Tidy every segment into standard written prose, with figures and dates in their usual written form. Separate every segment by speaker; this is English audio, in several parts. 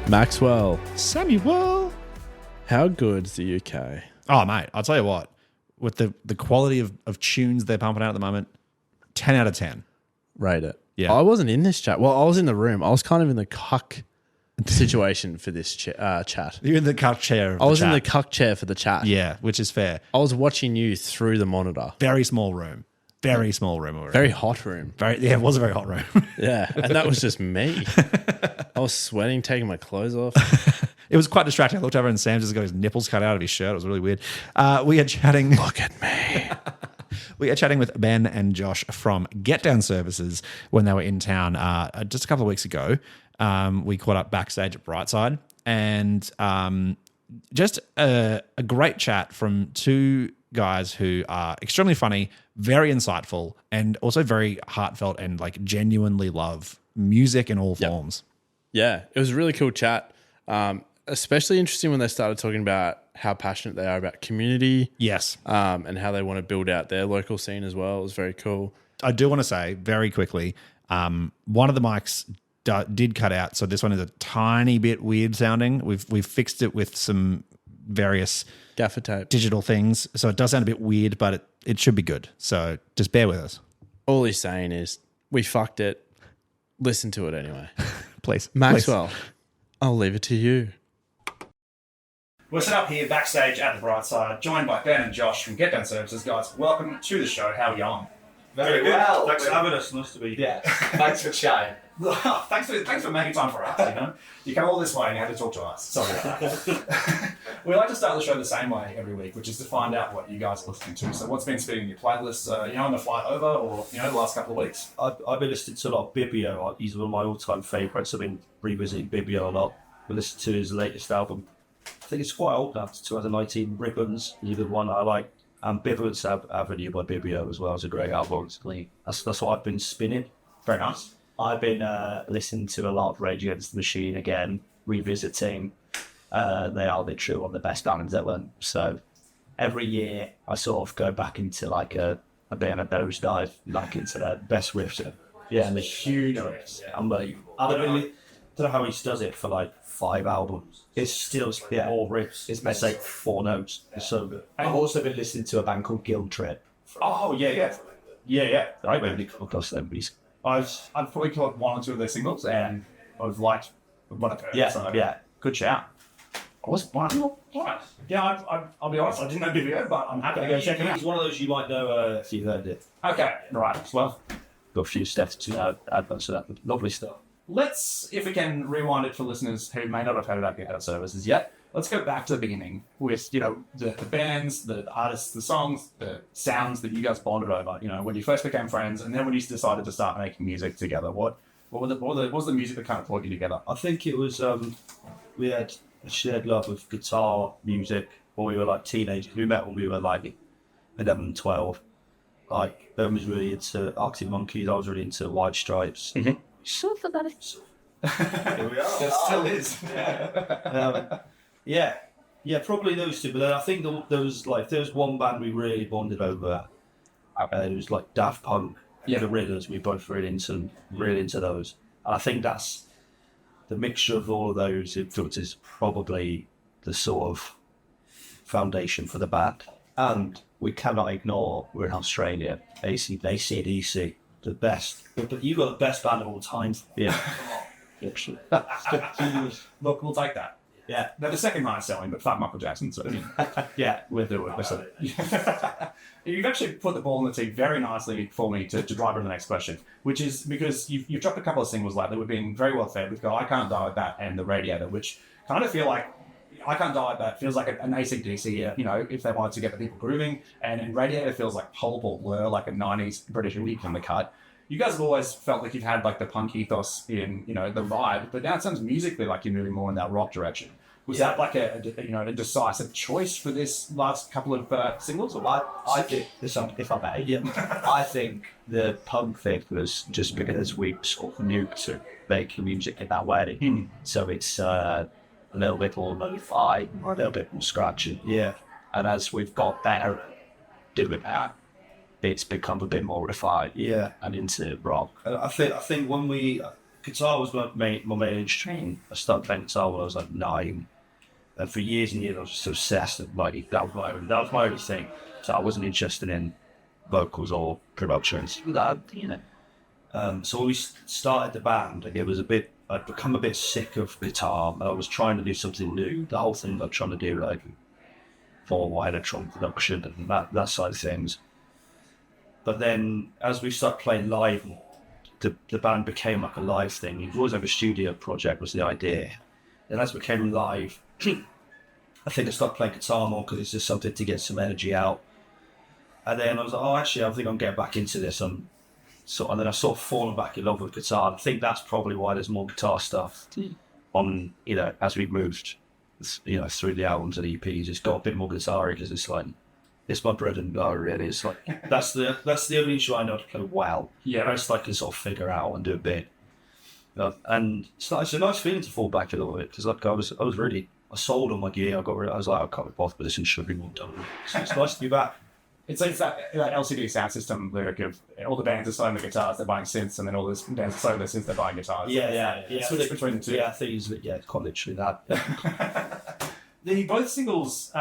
Speaker 1: Maxwell,
Speaker 2: Samuel.
Speaker 1: how good's the UK?
Speaker 2: Oh, mate, I'll tell you what. With the quality of tunes they're pumping out at the moment, 10 out of 10.
Speaker 1: Rate it.
Speaker 2: Yeah.
Speaker 1: I wasn't in this chat. Well, I was in the room. I was kind of in the cuck situation for this chat.
Speaker 2: You're in the cuck chair of
Speaker 1: I was
Speaker 2: chat.
Speaker 1: in the cuck chair for the chat.
Speaker 2: Yeah, which is fair.
Speaker 1: I was watching you through the monitor.
Speaker 2: Very small room. Very small room. Already.
Speaker 1: Very hot room.
Speaker 2: Yeah, it was a very hot room.
Speaker 1: Yeah. And that was just me. I was sweating, taking my clothes off.
Speaker 2: It was quite distracting. I looked over and Sam just got his nipples cut out of his shirt. It was really weird. We are chatting.
Speaker 1: Look at me.
Speaker 2: We are chatting with Ben and Josh from Getdown Services when they were in town just a couple of weeks ago. We caught up backstage at Brightside, and just a great chat from two guys who are extremely funny, very insightful, and also very heartfelt and like genuinely love music in all forms.
Speaker 1: Yeah. It was a really cool chat. Especially interesting when they started talking about how passionate they are about community.
Speaker 2: Yes.
Speaker 1: And how they want to build out their local scene as well. It was very cool.
Speaker 2: I do want to say very quickly, one of the mics did cut out, so this one is a tiny bit weird sounding. We've fixed it with some various
Speaker 1: Gaffer tape.
Speaker 2: digital things, so it does sound a bit weird, but it should be good. So just bear with us.
Speaker 1: All he's saying is, we fucked it. Listen to it anyway.
Speaker 2: Please.
Speaker 1: Maxwell, I'll leave it to you.
Speaker 3: We're set up here backstage at the Brightside, joined by Ben and Josh from Getdown Services. Guys, welcome to the show. How are you on?
Speaker 4: Very well. Thanks for having us. Nice to be here.
Speaker 3: Yeah.
Speaker 4: Thanks for chatting.
Speaker 3: thanks for making time for us. You know, you come all this way and you have to talk to us. Sorry about that. We like to start the show the same way every week, which is to find out what you guys are listening to. So, what's been spinning your playlists? On the flight over, or the last couple of weeks?
Speaker 4: I've been listening to a lot of Bibio. He's one of my all-time favourites. I've been revisiting Bibio a lot. We listened to his latest album. I think it's quite old now. It's 2019. Ribbons is a good one I like. And Bivens Avenue by Bibio as well is a great album. That's what I've been spinning.
Speaker 3: Very nice.
Speaker 5: I've been listening to a lot of Rage Against the Machine again, revisiting. They are literally one of the best bands ever. So every year I sort of go back into like a bit of a nosedive, like into the best riffs. Yeah, and the huge riffs. Unbelievable.
Speaker 4: I don't know how he does it for like 5 albums.
Speaker 5: It's still
Speaker 4: All riffs.
Speaker 5: It's meant like 4 notes. It's so good. I've also been listening to a band called Guild Trip.
Speaker 3: Oh yeah.
Speaker 5: I really come across them.
Speaker 3: I've probably caught one or two of their singles, and I've liked what I've heard.
Speaker 5: Yeah,
Speaker 3: so
Speaker 5: yeah.
Speaker 3: Good shout. I was one. Yeah, I'll be honest. I didn't know Bibio, but I'm happy to go check him out.
Speaker 4: He's one of those you might know if you've heard it.
Speaker 3: Okay, right. Well,
Speaker 5: Got a few steps to advance to that. Lovely stuff.
Speaker 3: let's, if we can rewind it for listeners who may not have heard about Getdown Services yet, let's go back to the beginning with, the bands, the artists, the songs, the sounds that you guys bonded over, when you first became friends, and then when you decided to start making music together. What was the music that kind of brought you together?
Speaker 4: I think it was, we had a shared love of guitar music when we were like teenagers. We met when we were like 11, 12. Like, Ben was really into Arctic Monkeys, I was really into White Stripes.
Speaker 3: Mm-hmm.
Speaker 5: Something that is.
Speaker 4: Here we are.
Speaker 3: There still is.
Speaker 4: Yeah, probably those two. But then I think there was one band we really bonded over. It was like Daft Punk, the Riddlers. We both really into those. And I think that's the mixture of all of those influences, probably the sort of foundation for the band. And we cannot ignore we're in Australia. AC/DC, the best. But you got the best band of all time. Yeah.
Speaker 3: Look, we'll take that.
Speaker 4: Yeah.
Speaker 3: They're the second highest selling, but fuck Michael Jackson. So
Speaker 4: Yeah, we'll do it.
Speaker 3: You've actually put the ball in the tee very nicely for me to drive on the next question, which is because you've dropped a couple of singles lately. We've been very well fed. We've got I Can't Die Like That and The Radiator, which kind of feel like I Can't Die Like That feels like an AC/DC, if they wanted to get the people grooving, and Radiator feels like Pulp or Blur, like a 90s British indie from the cut. You guys have always felt like you've had like the punk ethos in, the vibe, but now it sounds musically like you're moving more in that rock direction. Was that like a decisive choice for this last couple of singles? Or
Speaker 5: I think, if I may, I think the punk thing was just because we sort of knew to make music in that way. So it's a little bit more lo-fi, a little bit more scratchy.
Speaker 4: Yeah.
Speaker 5: And as we've got better doing that, it's become a bit more refined.
Speaker 4: Yeah.
Speaker 5: And into rock.
Speaker 4: I think when we guitar was my main instrument. I started playing guitar when I was like 9, and for years and years I was just obsessed. And like that was my only thing. So I wasn't interested in vocals or productions. So when we started the band, it was I'd become a bit sick of guitar. I was trying to do something new. The whole thing I was trying to do, like, for electronic production and that side of things. But then as we started playing live, the band became like a live thing. It was always like a studio project was the idea. And as it became live, I think I started playing guitar more because it's just something to get some energy out. And then I was like, oh, actually, I think I'm getting back into this. And then I sort of fallen back in love with guitar. I think that's probably why there's more guitar stuff on, as we moved, through the albums and EPs. It's got a bit more guitar because it's like, it's my bread and butter, really. It's like, that's the only instrument I know to play well. Yeah. The rest I can sort of figure out and do a bit. And it's a nice feeling to fall back a little bit because like I sold on my gear. I was like, I can't be bothered with this and should be more done. So it's nice to be back.
Speaker 3: It's that LCD sound system lyric of all the bands are selling the guitars, they're buying synths, and then all the bands are selling the synths, they're buying guitars.
Speaker 4: Yeah.
Speaker 3: Switch between the two.
Speaker 4: Yeah, I think it's quite literally that.
Speaker 3: Both singles,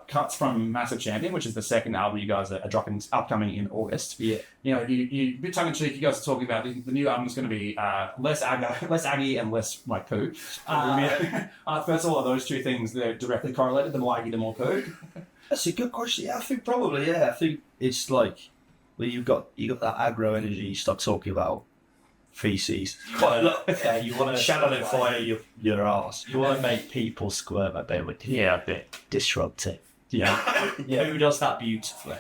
Speaker 3: cuts from Massive Champion, which is the second album you guys are dropping, upcoming in August. Yeah. You a bit tongue in cheek, you guys are talking about the new album is going to be less Aggie and less like poo. First of all, are those two things they're directly correlated? The more Aggie, the more poo.
Speaker 4: That's a good question. Yeah, I think probably. Yeah, I think it's like, well, you got that aggro energy. You start talking about feces.
Speaker 5: Yeah, you want to
Speaker 4: shadow and fire your ass.
Speaker 5: You want to make people squirm a bit with a bit disruptive.
Speaker 4: Yeah.
Speaker 5: Who does that beautifully?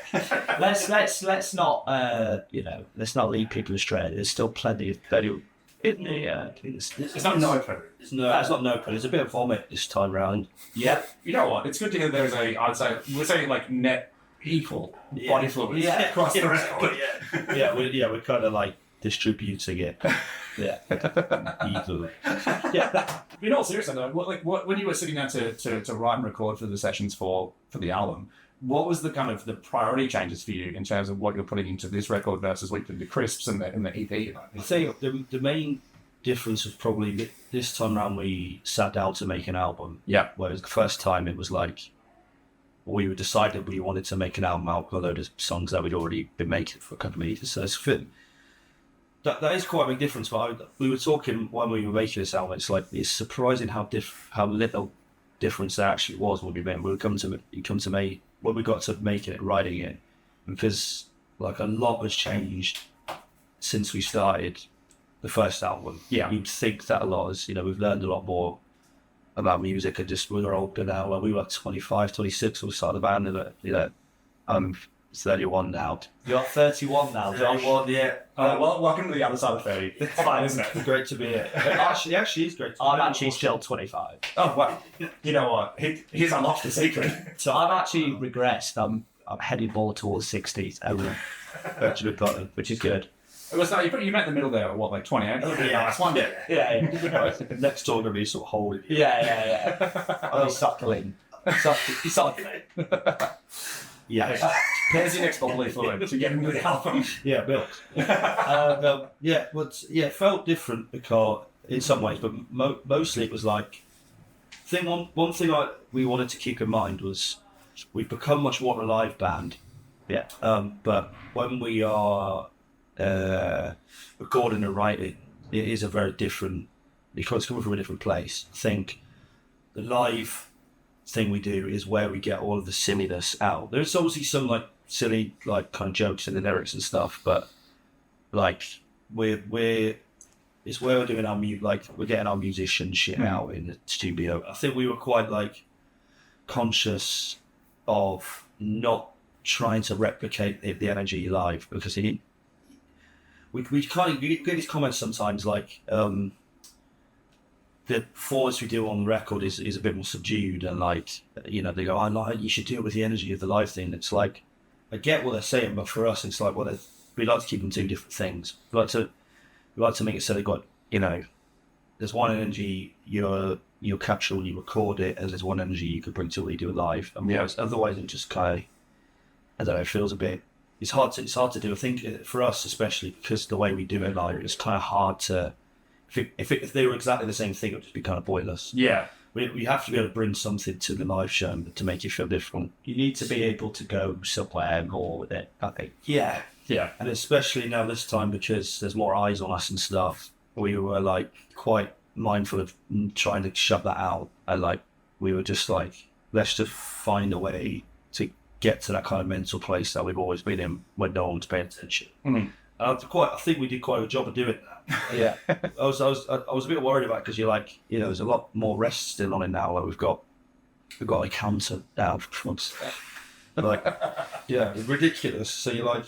Speaker 5: let's not let's not lead people astray. There's still plenty of in the
Speaker 3: it's not no poo.
Speaker 4: It's not no poo. It's a bit of vomit this time round.
Speaker 3: Yeah. You know what? It's good to hear there's let's say like net equal body fluids across the record.
Speaker 4: We're kind of like distributing it. Yeah. Easily.
Speaker 3: Yeah. In all seriousness, though, when you were sitting down to write and record for the sessions for the album, what was the kind of the priority changes for you in terms of what you're putting into this record versus what you put into Crisps and the EP?
Speaker 4: I think the main difference was probably this time around we sat down to make an album.
Speaker 3: Yeah.
Speaker 4: Whereas the first time it was like we were decided we wanted to make an album out of a load of songs that we'd already been making for a couple of years. So it's fit. That is quite a big difference. But we were talking when we were making this album. It's surprising how little difference there actually was when we made. When we got to making it, writing it, because like a lot has changed since we started the first album.
Speaker 3: Yeah,
Speaker 4: you'd think that a lot has. We've learned a lot more about music and just we're older now. When we were like 25, 26 when we started the band, and 31 now.
Speaker 5: You're 31 now, Josh.
Speaker 4: 31, yeah.
Speaker 3: Well, welcome to the other side of 30. It's fine, isn't it?
Speaker 4: Great to be here. Actually, is great to be here.
Speaker 5: I'm actually still 25.
Speaker 3: Oh, wow. You know what? He's unlocked the secret.
Speaker 5: So I've actually regressed. I'm headed more towards 60s. Which is good.
Speaker 3: It was you met in the middle there, what, like 28?
Speaker 5: Yeah, that's one bit. Yeah.
Speaker 4: Next door gonna be sort of holding.
Speaker 5: Yeah. I'll be suckling. Suckling.
Speaker 4: Yeah.
Speaker 3: There's your next bodily fluid to get into the album.
Speaker 4: Yeah, milk. It felt different because in some ways, but mostly it was like. One thing we wanted to keep in mind was we've become much more a live band.
Speaker 5: Yeah.
Speaker 4: But when we are recording and writing, it is a very different. Because it's coming from a different place. I think the live thing we do is where we get all of the silliness out. There's obviously some like silly like kind of jokes in the lyrics and stuff, but like it's where we're doing we're getting our musician shit out in the studio. I think we were quite like conscious of not trying to replicate the energy live because we get these comments sometimes like the performance we do on the record is a bit more subdued and like they go, you should do it with the energy of the live thing. It's like I get what they're saying, but for us it's like we like to keep them doing different things. We like to make it so they've got there's one energy you'll capture when you record it, and there's one energy you could bring to what you do it live. And otherwise it just kind of it feels a bit it's hard to do. I think for us, especially because the way we do it live, it's kind of hard to. If they were exactly the same thing, it would just be kind of pointless.
Speaker 3: Yeah.
Speaker 4: We have to be able to bring something to the live show to make it feel different.
Speaker 5: You need to be able to go somewhere more with it, I think.
Speaker 4: Yeah.
Speaker 3: Yeah.
Speaker 4: And especially now this time, because there's more eyes on us and stuff, we were like quite mindful of trying to shut that out. And like, we were just like, let's just find a way to get to that kind of mental place that we've always been in when no one's paying attention.
Speaker 3: Mm-hmm.
Speaker 4: I think we did quite a good job of doing that.
Speaker 5: Yeah.
Speaker 4: I was a bit worried about it because you're like, there's a lot more rest still on it now. Like we've got a counter now for once. Like, yeah, it's ridiculous. So you're like,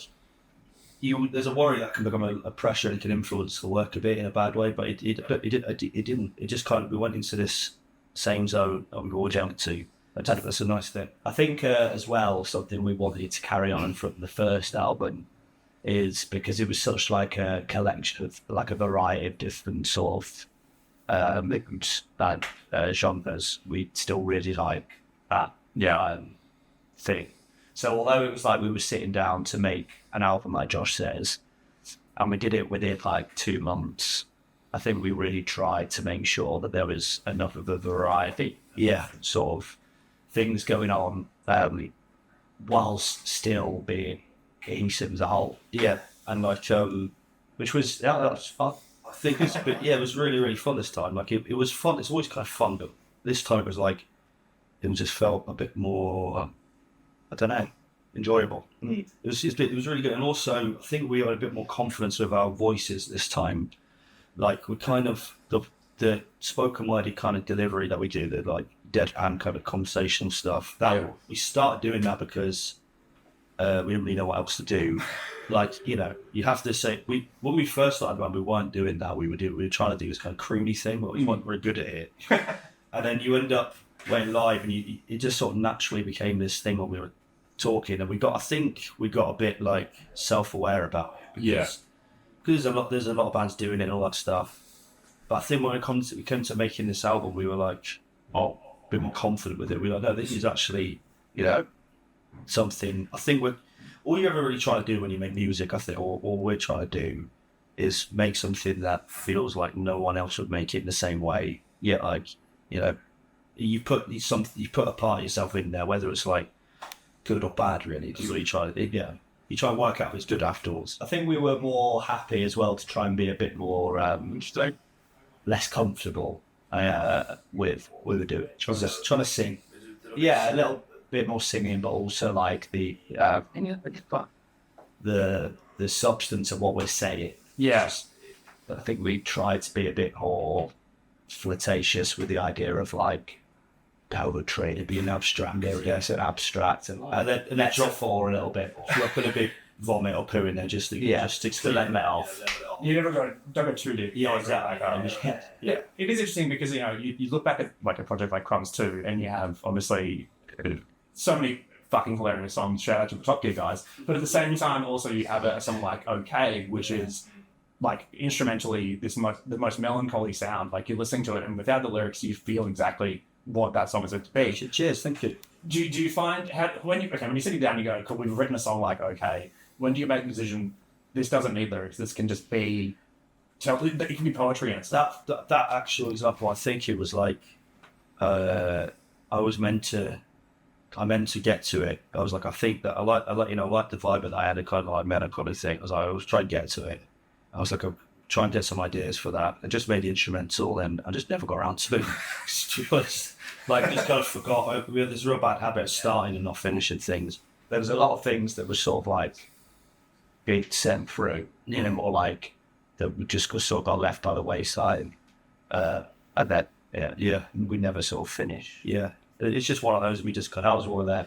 Speaker 4: there's a worry that can become a pressure and can influence the work a bit in a bad way. But it didn't. It just kind of, we went into this same zone that we've always jumped to. That's a nice thing.
Speaker 5: I think as well, something we wanted to carry on from the first album is because it was such like a collection of like a variety of different sort of genres. We still really like that thing. So although it was like we were sitting down to make an album, like Josh says, and we did it within like 2 months, I think we really tried to make sure that there was enough of a variety, sort of things going on, whilst still being cohesive as a whole.
Speaker 4: Yeah, and like,
Speaker 5: which was that was fun.
Speaker 4: I think it was really, really fun this time. Like it was fun. It's always kind of fun, but this time it was like, it just felt a bit more, I don't know, enjoyable. It was really good. And also, I think we had a bit more confidence with our voices this time. Like we kind of, the spoken wordy kind of delivery that we do, the like deadpan kind of conversational stuff, we started doing that because we didn't really know what else to do. Like, you have to say, when we first started, we weren't doing that. We were trying to do this kind of croony thing, but we weren't very good at it. And then you end up going live, and it just sort of naturally became this thing when we were talking. And I think we got a bit like self-aware about it. Because there's a lot of bands doing it and all that stuff. But I think when we came to making this album, we were like, a bit more confident with it. We were like, no, this is actually, something. I think all you ever really try to do when you make music, I think, or all we're trying to do is make something that feels like no one else would make it in the same way. Yet, like, you put a part of yourself in there, whether it's like good or bad, really. That's what you try to do. You try and work out if it's good afterwards.
Speaker 5: I think we were more happy as well to try and be a bit more less comfortable with what we were doing. Trying to sing. Yeah, a little bit more singing, but also like the substance of what we're saying.
Speaker 3: Yes.
Speaker 5: I think we tried to be a bit more flirtatious with the idea of like poetry to be an abstract area, so abstract and then drop for a little bit.
Speaker 4: Put a big vomit or poo in there just to
Speaker 5: let it off.
Speaker 3: You never don't go too deep.
Speaker 4: Yeah, exactly.
Speaker 3: Yeah, it is interesting because you look back at like a project like Crumbs 2, and you have obviously so many fucking hilarious songs. Shout out to the Top Gear guys, but at the same time, also you have a song like "Okay," which is like instrumentally the most melancholy sound. Like you're listening to it, and without the lyrics, you feel exactly what that song is meant to be.
Speaker 4: Cheers, thank you.
Speaker 3: Do you find when you sit down, you go, "Cool, we've written a song like okay." When do you make the decision? This doesn't need lyrics. This can just be. It can be poetry and stuff.
Speaker 4: That actual example, I think it was like, I meant to get to it. I was like, I think that I like the vibe that I had, a kind of like melancholy thing. I was trying to get to it. I was like, I'm trying to get some ideas for that. I just made the instrumental, and I just never got around to it. Like, just kind of forgot. We had this real bad habit of starting and not finishing things.
Speaker 5: There was a lot of things that were sort of like being sent through, more like that just sort of got left by the wayside, and that we never sort of finished.
Speaker 4: Yeah, it's just one of those. We just kind of,
Speaker 5: that was one of them.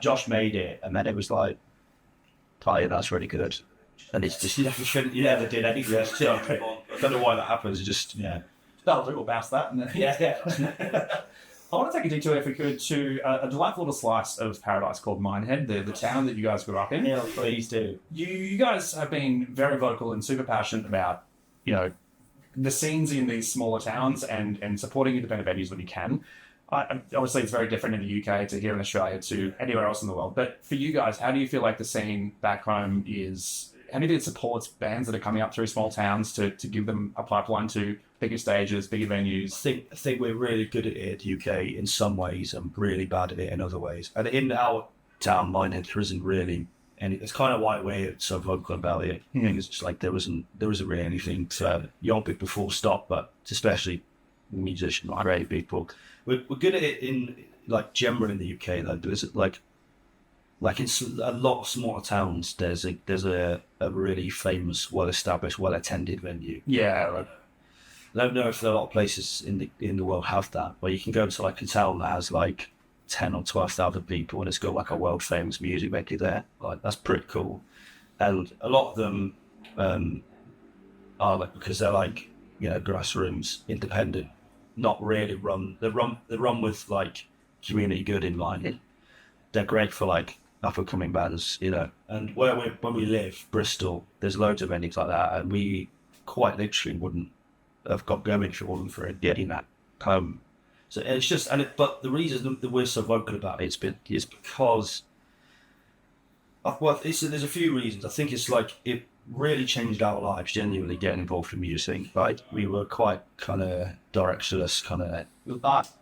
Speaker 5: Josh made it, and then it was like, oh yeah, that's really good. And it's just you never did anything.
Speaker 4: I don't know why that happens. It's just
Speaker 3: That'll do. We'll bounce that. And then, I want to take a detour, if we could, to a delightful little slice of paradise called Minehead, the town that you guys grew up in.
Speaker 5: Yeah, please do.
Speaker 3: You guys have been very vocal and super passionate about, the scenes in these smaller towns and supporting independent venues when you can. obviously it's very different in the UK to here in Australia to anywhere else in the world. But for you guys, how do you feel like the scene back home is? How do you think it supports bands that are coming up through small towns to give them a pipeline to bigger stages, bigger venues?
Speaker 4: I think we're really good at it in the UK in some ways and really bad at it in other ways. And in our town, mine, there isn't really any. It's kind of why we're so vocal about it. I think it's just like there isn't really anything to young people full stop, but especially musicians, great people. We're good at it in like generally in the UK though. There's like in a lot of smaller towns, there's a really famous, well-established, well-attended venue.
Speaker 3: Yeah. Like,
Speaker 4: I don't know if there are a lot of places in the world have that, where you can go to like a town that has like 10 or 12,000 people and it's got like a world-famous music venue there. Like that's pretty cool. And a lot of them are like, because they're like, you know, grassroots, independent, not really run. They run with like community good in mind. They're great for like up-and-coming bands, you know. And when we live, Bristol, there's loads of venues like that, and we quite literally wouldn't have got going if it wasn't for getting that home. So it's just, but the reason that we're so vocal about it is because, there's a few reasons. I think it's like it really changed our lives, genuinely getting involved in music. Right, we were quite kind of directionless, kind of,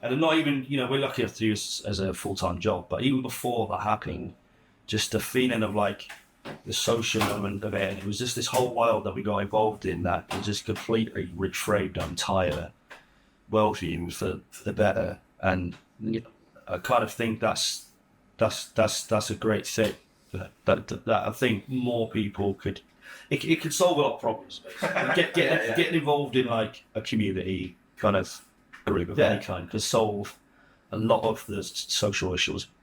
Speaker 4: and not even, you know, we're lucky enough to do this as a full-time job. But even before that happened, just the feeling of like the social element of it, it was just this whole world that we got involved in that was just completely reframed our entire worldview for the better. And I kind of think that's a great thing. That I think more people could. It could solve a lot of problems. Getting involved in like a community kind of group of any kind could solve a lot of the social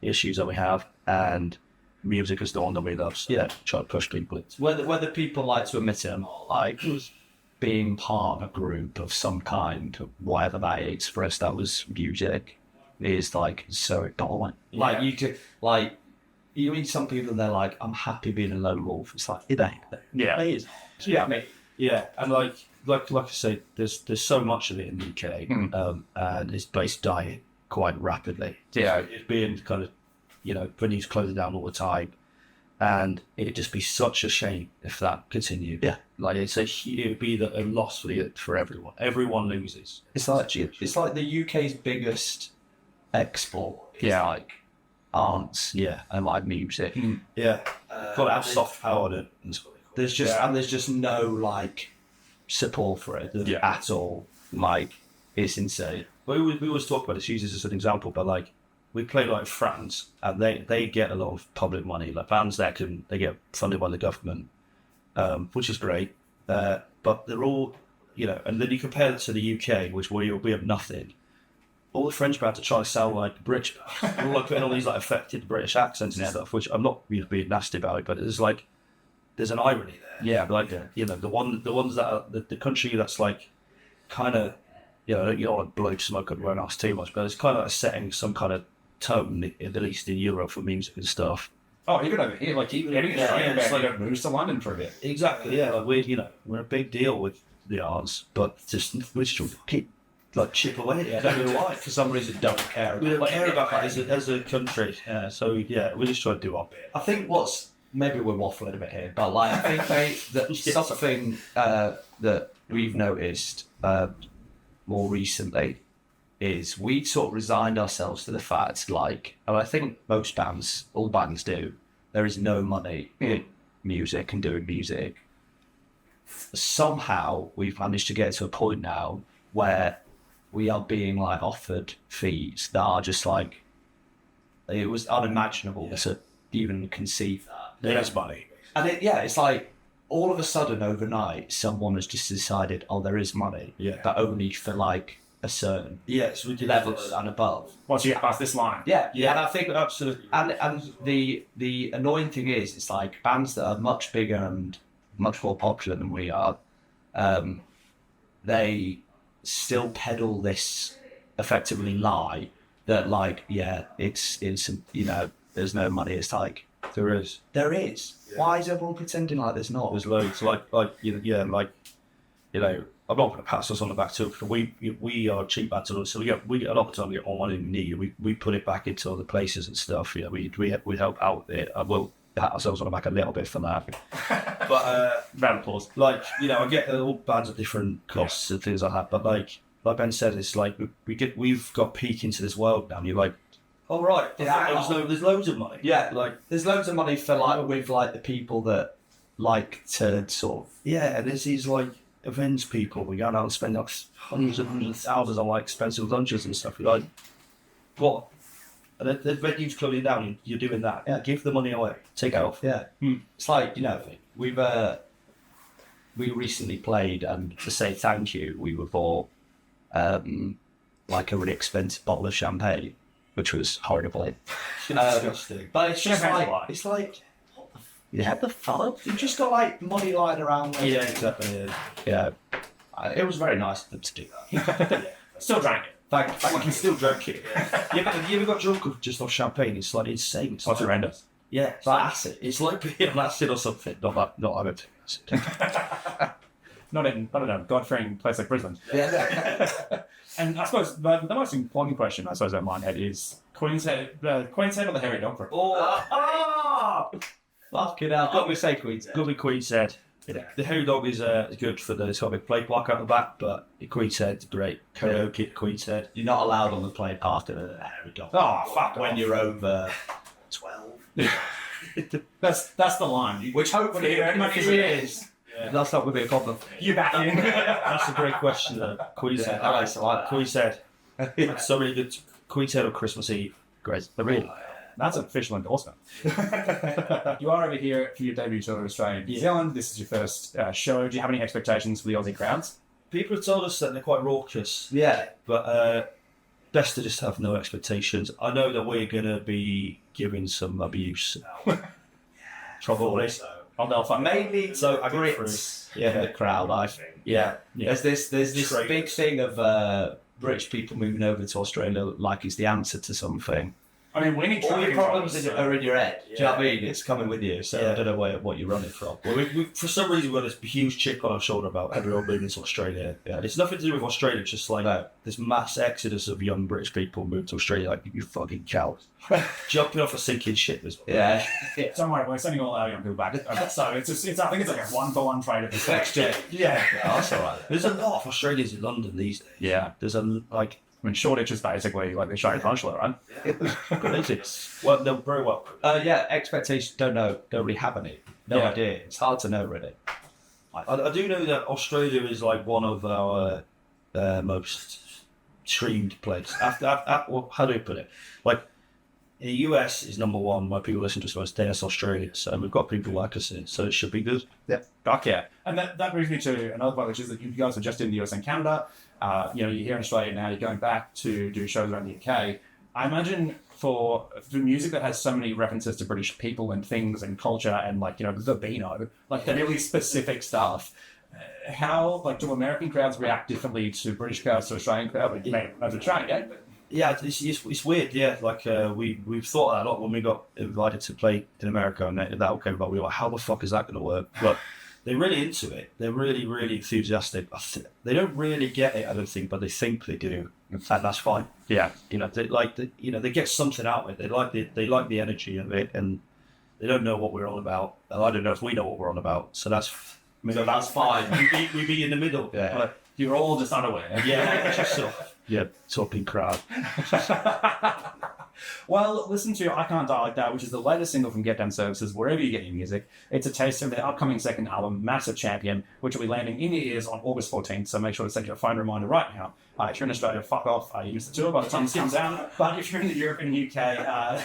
Speaker 4: issues that we have, and music is the one that we love. So try to push people.
Speaker 5: Whether people like to admit it or not, like being part of a group of some kind, whatever that is, for us that was music, is like so important.
Speaker 3: Yeah.
Speaker 5: Like you could you meet some people and they're like, I'm happy being a lone wolf. It's like it ain't.
Speaker 3: Yeah.
Speaker 5: It is.
Speaker 3: Yeah, I mean,
Speaker 4: Yeah, and like I say, there's so much of it in the UK, and it's based dying quite rapidly.
Speaker 3: Yeah.
Speaker 4: It's being kind of, you know, venues closing down all the time, and it'd just be such a shame if that continued.
Speaker 5: Yeah.
Speaker 4: Like it'd be a loss for everyone. Everyone loses.
Speaker 5: It's like the UK's biggest export.
Speaker 3: Yeah.
Speaker 5: Like arts.
Speaker 4: Yeah.
Speaker 5: And like music.
Speaker 4: Yeah, got to have soft power to it.
Speaker 5: There's just no like support for it at all. Like it's insane.
Speaker 4: We always talk about this, use this as an example, but like we play like France, and they get a lot of public money. Like bands there they get funded by the government, which is great. But they're all, you know, and then you compare it to the UK, which we have nothing. All the French bands are trying to sound like British. We're all like putting all these like affected British accents and stuff, which I'm not being nasty about it, but it's like there's an irony there.
Speaker 5: Yeah.
Speaker 4: Like you know, the ones that are the country that's like kind of, you know, you don't want to blow smoke and won't ask too much, but it's kind of like setting some kind of tone, at least in Europe, for music and stuff.
Speaker 3: oh, even over here, like even Australian
Speaker 4: it's
Speaker 3: band
Speaker 4: like
Speaker 3: moves to London for a bit.
Speaker 4: Exactly, yeah. Like we're a big deal with the arts, but we just keep like chip away. I don't know why.
Speaker 5: For some reason, don't care about
Speaker 4: We don't
Speaker 5: like,
Speaker 4: care about that as a country. Yeah, so yeah, we just try to do our bit.
Speaker 5: I think maybe we're waffling a bit here, but like I think that something that we've noticed more recently is we sort of resigned ourselves to the fact, like, and I think most bands, all bands do, there is no money in music and doing music. Somehow we've managed to get to a point now where we are being like offered fees that are just like, it was unimaginable to even conceive that.
Speaker 4: There's money.
Speaker 5: And it's like all of a sudden overnight, someone has just decided, oh, there is money, but only for like a certain level and above.
Speaker 3: Once you get past this line.
Speaker 5: Yeah, and I think absolutely. And the annoying thing is, it's like bands that are much bigger and much more popular than we are, they still peddle this effectively lie that like, it's you know, there's no money. It's like
Speaker 4: There is.
Speaker 5: there is. Why is everyone pretending like there's not?
Speaker 4: There's loads. Like I'm not going to pass us on the back too, because we are cheap at it, so we get a lot of the time we get all money we need. We put it back into other places and stuff. You know, we help out with it. We'll pat ourselves on the back a little bit for that. But
Speaker 3: Round of applause.
Speaker 4: like, you know, I get all bands of different costs and things like that. But like Ben said, it's like we've got peek into this world now. And you're like, oh right, there's loads of money.
Speaker 5: Yeah,
Speaker 4: like
Speaker 5: there's loads of money for like with like the people that like to sort of
Speaker 4: yeah, there's these like events people. We go out and spend like hundreds of thousands on like expensive lunches and stuff. You're like, what? And the venue's closing down. You're doing that.
Speaker 5: Yeah.
Speaker 4: Give the money away. Take it off.
Speaker 5: yeah. It's like, you know, we recently played and to say thank you, we were bought like a really expensive bottle of champagne, which was horrible.
Speaker 4: Disgusting.
Speaker 5: But it's just
Speaker 3: Champagne
Speaker 5: like,
Speaker 3: wine.
Speaker 5: it's like, you had the fun. You just got like money lying around.
Speaker 4: Yeah, exactly. Yeah.
Speaker 5: Yeah. It was very nice of them to do that.
Speaker 3: Still drank it.
Speaker 4: I can still drink it. Have you ever got drunk just off champagne? It's like insane. It's
Speaker 3: That's horrendous.
Speaker 4: yeah, it's
Speaker 5: Like
Speaker 4: like
Speaker 5: acid.
Speaker 4: It's like being on acid or something. Not I'm acid.
Speaker 3: Not in a God-fearing place like Brisbane.
Speaker 5: Yeah.
Speaker 3: And I suppose the most important question I suppose that mine had is Queen's Head or the hairy dog for
Speaker 5: Fucking hell. Got me say Queen's Head.
Speaker 4: Good with Queen's Head. Yeah. The hairy dog is good for it's got a big play block out the back, but the Queen's Head's great. Karaoke at Queen's Head.
Speaker 5: You're not allowed on the play part of a hairy dog.
Speaker 3: Oh, fuck
Speaker 5: When
Speaker 3: off.
Speaker 5: you're over 12.
Speaker 3: That's the line.
Speaker 5: Which hopefully in a few years, that's not going to be a problem.
Speaker 3: You back in.
Speaker 4: That's a great question though. Queen's Head.
Speaker 5: I like that.
Speaker 4: Queen's Head. So many good Queen's Head or Christmas Eve. Great. They're really
Speaker 3: That's an official endorsement. You are over here for your debut tour of Australia and New Zealand. This is your first show. Do you have any expectations for the Aussie crowds?
Speaker 4: people have told us that they're quite raucous.
Speaker 5: Yeah.
Speaker 4: But best to just have no expectations. I know that we're going to be giving some abuse. Probably.
Speaker 3: Oh, they'll fuck.
Speaker 5: Mainly
Speaker 4: So I get
Speaker 5: Brits
Speaker 4: through. Yeah.
Speaker 5: in the crowd, I think.
Speaker 4: Yeah.
Speaker 5: There's this
Speaker 4: Traitors.
Speaker 5: big thing of British people moving over to Australia like it's the answer to something.
Speaker 3: I mean, we need
Speaker 5: All your
Speaker 3: traffic
Speaker 5: problems
Speaker 3: controllers.
Speaker 5: are in your head. Do you know what I mean? It's coming with you, so
Speaker 4: Yeah.
Speaker 5: I don't know what you're running from.
Speaker 4: Well, we, for some reason, we've got this huge chip on our shoulder about everyone moving to Australia. Yeah. It's nothing to do with Australia, it's just like this mass exodus of young British people moving to Australia, like you fucking cows. Jumping off a sinking ship as well.
Speaker 5: Yeah.
Speaker 3: Don't worry, we're sending all our young people back. So it's I think it's like a 1-for-1 trade of the exchange. Yeah.
Speaker 5: That's all right.
Speaker 4: There's a lot of Australians in London these days.
Speaker 3: Yeah.
Speaker 4: There's a, like,
Speaker 3: I mean, Shoreditch is basically like the Australian consulate, right?
Speaker 4: crazy. Well, they're very welcome.
Speaker 5: Yeah, expectations, don't know. Don't really have any. No
Speaker 3: Yeah.
Speaker 5: idea. It's hard to know, really.
Speaker 4: I do know that Australia is like one of our most streamed places. Well, how do we put it? Like, the US is number one where people listen to us. There's Australia. So we've got people like us in. So it should be good.
Speaker 3: Yeah. Fuck yeah. And that brings me to another point, which is that you guys are just in the US and Canada. You're here in Australia now, you're going back to do shows around the UK. I imagine for music that has so many references to British people and things and culture and like, the Beano, like the really specific stuff. How, like, do American crowds react differently to British crowds to Australian crowds? Maybe not Australian, yeah, but
Speaker 4: Yeah, it's weird. Yeah, like we've thought that a lot when we got invited to play in America, and that all came about. We were like, how the fuck is that going to work? But they're really into it. They're really, really enthusiastic. They don't really get it, I don't think, but they think they do, and that's fine.
Speaker 3: yeah.
Speaker 4: They get something out of it. They like the energy of it, and they don't know what we're on about. And I don't know if we know what we're on about. So that's fine. we be in the middle.
Speaker 5: Yeah.
Speaker 4: But,
Speaker 3: You're all just unaware.
Speaker 4: yeah, just talking crowd.
Speaker 3: Well, listen to I Can't Die Like That, which is the latest single from Getdown Services, wherever you get your music. It's a taste of their upcoming second album, Massive Champion, which will be landing in your ears on August 14th, so make sure to set your phone reminder right now. If you're in Australia, fuck off. You missed the tour by the time this comes out. But if you're in Europe and UK,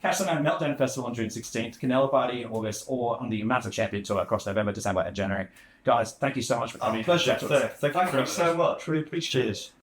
Speaker 3: catch them at Meltdown Festival on June 16th, Canelo Party in August, or on the Massive Champion tour across November, December, and January. Guys, thank you so much for coming.
Speaker 4: Pleasure.
Speaker 3: Thank you
Speaker 4: Thank you so much. Really appreciate it. Cheers.